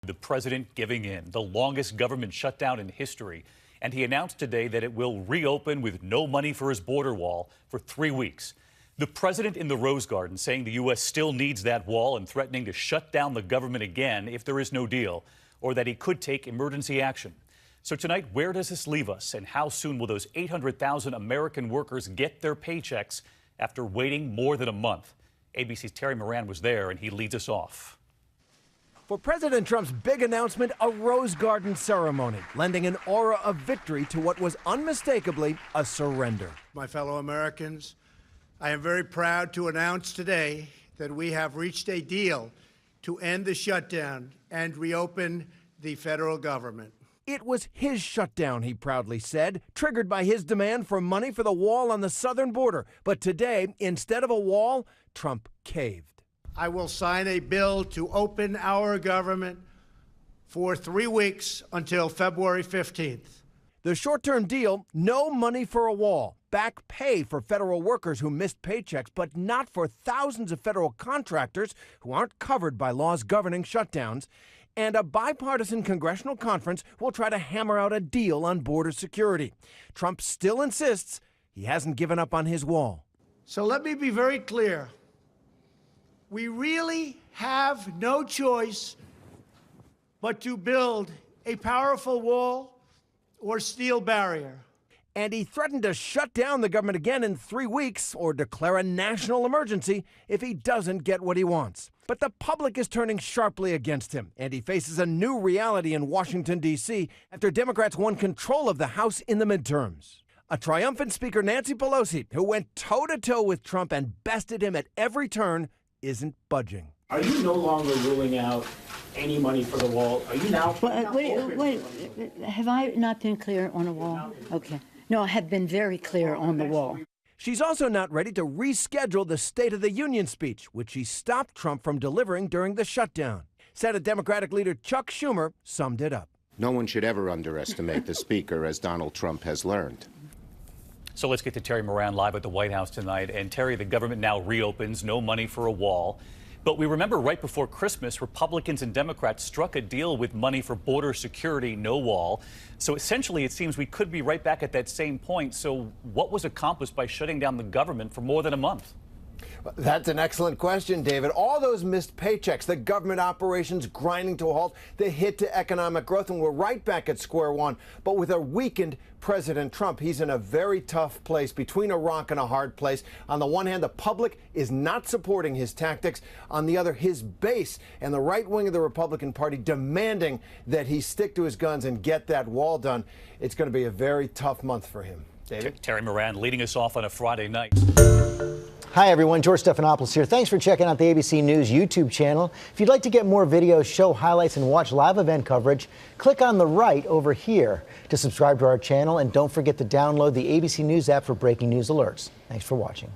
The president giving in, the longest government shutdown in history. And he announced today that it will reopen with no money for his border wall for 3 weeks. The president in the Rose Garden saying the U.S. still needs that wall and threatening to shut down the government again if there is no deal, or that he could take emergency action. So tonight, where does this leave us, and how soon will those 800,000 American workers get their paychecks after waiting more than a month? ABC's Terry Moran was there, and he leads us off. For President Trump's big announcement, a Rose Garden ceremony, lending an aura of victory to what was unmistakably a surrender. My fellow Americans, I am very proud to announce today that we have reached a deal to end the shutdown and reopen the federal government. It was his shutdown, he proudly said, triggered by his demand for money for the wall on the southern border. But today, instead of a wall, Trump caved. I will sign a bill to open our government for 3 weeks until February 15th. The short-term deal, no money for a wall, back pay for federal workers who missed paychecks, but not for thousands of federal contractors who aren't covered by laws governing shutdowns, and a bipartisan congressional conference will try to hammer out a deal on border security. Trump still insists he hasn't given up on his wall. So let me be very clear. We really have no choice but to build a powerful wall or steel barrier. And he threatened to shut down the government again in 3 weeks or declare a national emergency if he doesn't get what he wants. But the public is turning sharply against him, and he faces a new reality in Washington, D.C. after Democrats won control of the House in the midterms. A triumphant Speaker Nancy Pelosi, who went toe-to-toe with Trump and bested him at every turn, isn't budging. Are you no longer ruling out any money for the wall? Are you now? Wait, have I not been clear on the wall? Okay. No, I have been very clear on the wall. She's also not ready to reschedule the State of the Union speech, which she stopped Trump from delivering during the shutdown. Senate Democratic leader Chuck Schumer summed it up. No one should ever underestimate the Speaker, as Donald Trump has learned. So let's get to Terry Moran live at the White House tonight. And Terry, the government now reopens, no money for a wall. But we remember right before Christmas, Republicans and Democrats struck a deal with money for border security, no wall. So essentially, it seems we could be right back at that same point. So what was accomplished by shutting down the government for more than a month? That's an excellent question, David. All those missed paychecks, the government operations grinding to a halt, the hit to economic growth, and we're right back at square one. But with a weakened President Trump, he's in a very tough place, between a rock and a hard place. On the one hand, the public is not supporting his tactics. On the other, his base and the right wing of the Republican Party demanding that he stick to his guns and get that wall done. It's going to be a very tough month for him. David? Terry Moran leading us off on a Friday night. Hi, everyone. George Stephanopoulos here. Thanks for checking out the ABC News YouTube channel. If you'd like to get more videos, show highlights, and watch live event coverage, click on the right over here to subscribe to our channel. And don't forget to download the ABC News app for breaking news alerts. Thanks for watching.